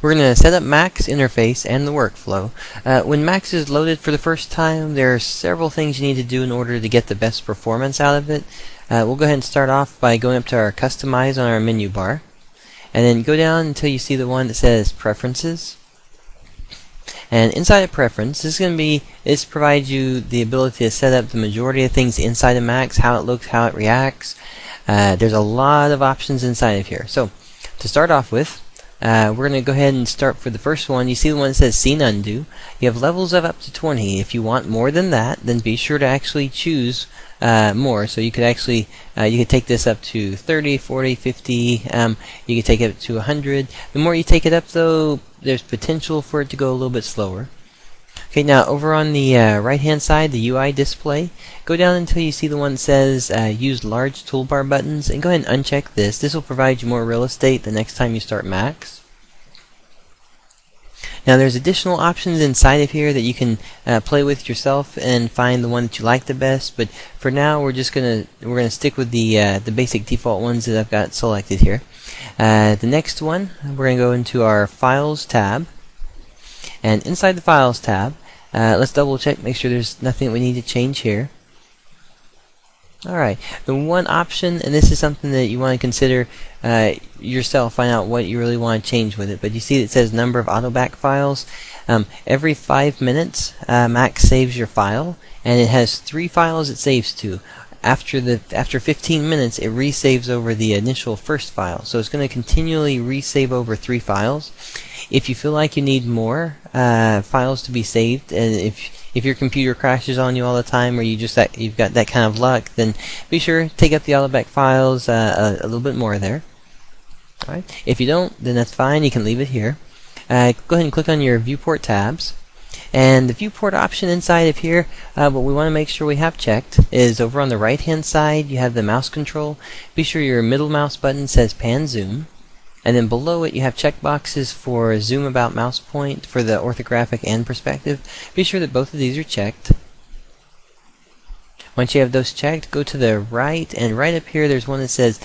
We're going to set up Max interface and the workflow. When Max is loaded for the first time, there are several things you need to do in order to get the best performance out of it. We'll go ahead and start off by going up to our Customize on our menu bar, and then go down until you see the one that says Preferences. And inside of Preference, this provides you the ability to set up the majority of things inside of Max, how it looks, how it reacts. There's a lot of options inside of here. So, to start off with, we're going to go ahead and start for the first one. You see the one that says Scene Undo. You have levels of up to 20. If you want more than that, then be sure to actually choose more. So you could actually you could take this up to 30, 40, 50. You could take it up to 100. The more you take it up, though, there's potential for it to go a little bit slower. Okay, now over on the right-hand side, the UI display, go down until you see the one that says Use Large Toolbar Buttons, and go ahead and uncheck this. This will provide you more real estate the next time you start Max. Now there's additional options inside of here that you can play with yourself and find the one that you like the best. But for now, we're gonna stick with the basic default ones that I've got selected here. The next one, we're gonna go into our Files tab, and inside the Files tab, let's double check, make sure there's nothing that we need to change here. Alright, the one option, and this is something that you want to consider yourself, find out what you really want to change with it, but you see it says number of autoback files. Every 5 minutes, Max saves your file, and it has 3 files it saves to. After 15 minutes, it resaves over the initial first file, so it's going to continually resave over 3 files. If you feel like you need more files to be saved, and if your computer crashes on you all the time, or you've got that kind of luck, then be sure to take up the autoback files a little bit more there. All right. If you don't, then that's fine. You can leave it here. Go ahead and click on your viewport tabs. And the viewport option inside of here, what we want to make sure we have checked is over on the right hand side you have the mouse control. Be sure your middle mouse button says pan zoom, and then below it you have checkboxes for zoom about mouse point for the orthographic and perspective. Be sure that both of these are checked. Once you have those checked, go to the right, and right up here there's one that says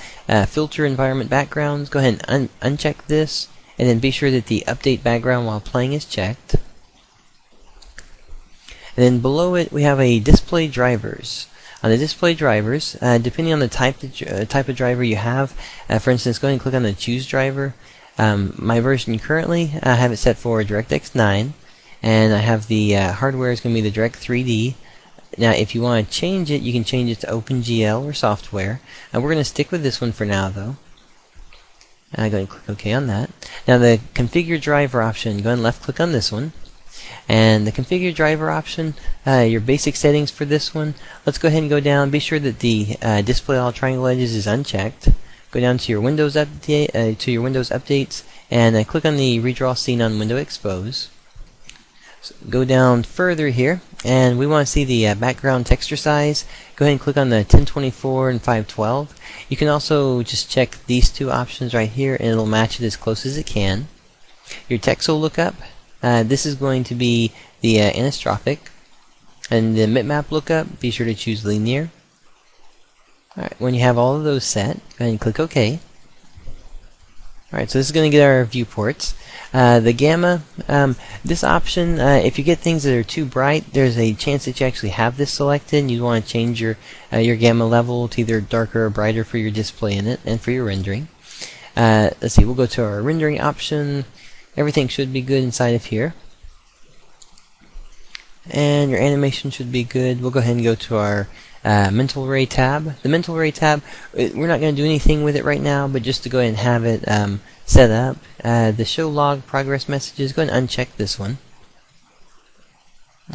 filter environment backgrounds. Go ahead and uncheck this, and then be sure that the update background while playing is checked. And then below it we have a display drivers. On the display drivers, depending on the type of driver you have, for instance, go ahead and click on the choose driver. My version currently, I have it set for DirectX 9, and I have the hardware is going to be the Direct 3D. Now, if you want to change it, you can change it to OpenGL or software. We're going to stick with this one for now, though. Go ahead and click OK on that. Now, the configure driver option, go ahead and left click on this one. And the configure driver option, your basic settings for this one, let's go ahead and go down. Be sure that the display all triangle edges is unchecked. Go down to your Windows updates, and click on the redraw scene on window expose. So go down further here, and we want to see the background texture size. Go ahead and click on the 1024 and 512. You can also just check these two options right here, and it'll match it as close as it can. Your text will look up. This is going to be the anastrophic, and the bitmap lookup, be sure to choose linear. Alright, when you have all of those set, go ahead and click OK. Alright, so this is going to get our viewports. The gamma, this option, if you get things that are too bright, there's a chance that you actually have this selected, and you want to change your gamma level to either darker or brighter for your display in it and for your rendering. Let's see, we'll go to our rendering option. Everything should be good inside of here. And your animation should be good. We'll go ahead and go to our mental array tab. The mental array tab, we're not going to do anything with it right now, but just to go ahead and have it set up. The show log progress messages, go ahead and uncheck this one.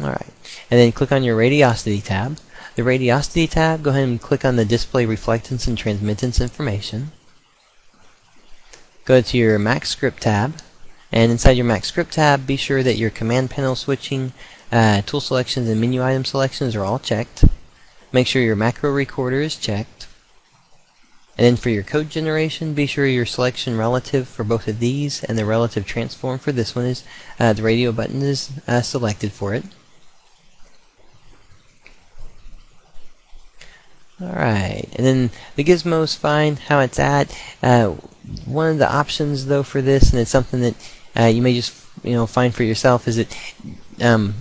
Alright. And then click on your radiosity tab. The radiosity tab, go ahead and click on the display reflectance and transmittance information. Go to your Max Script tab. And inside your Max Script tab, be sure that your command panel switching, tool selections, and menu item selections are all checked. Make sure your macro recorder is checked. And then for your code generation, be sure your selection relative for both of these and the relative transform for this one is the radio button is selected for it. Alright, and then the gizmo is fine, how it's at. One of the options though for this, and it's something that you may just find for yourself, is that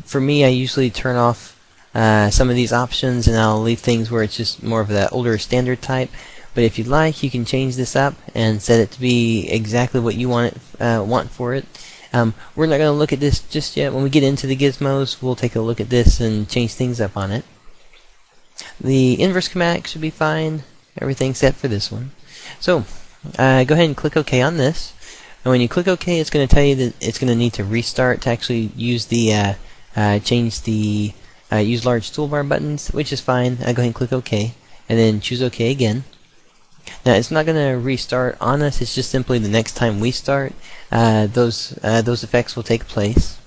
for me I usually turn off some of these options, and I'll leave things where it's just more of that older standard type. But if you'd like, you can change this up and set it to be exactly what you want for it. We're not going to look at this just yet. When we get into the gizmos, we'll take a look at this and change things up on it. The inverse schematic should be fine. Everything's set for this one. So go ahead and click OK on this. And when you click OK, it's going to tell you that it's going to need to restart to actually use the change the use large toolbar buttons, which is fine. Go ahead and click OK, and then choose OK again. Now it's not going to restart on us. It's just simply the next time we start, those effects will take place.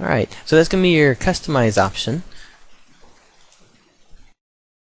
Alright, so that's going to be your customize option.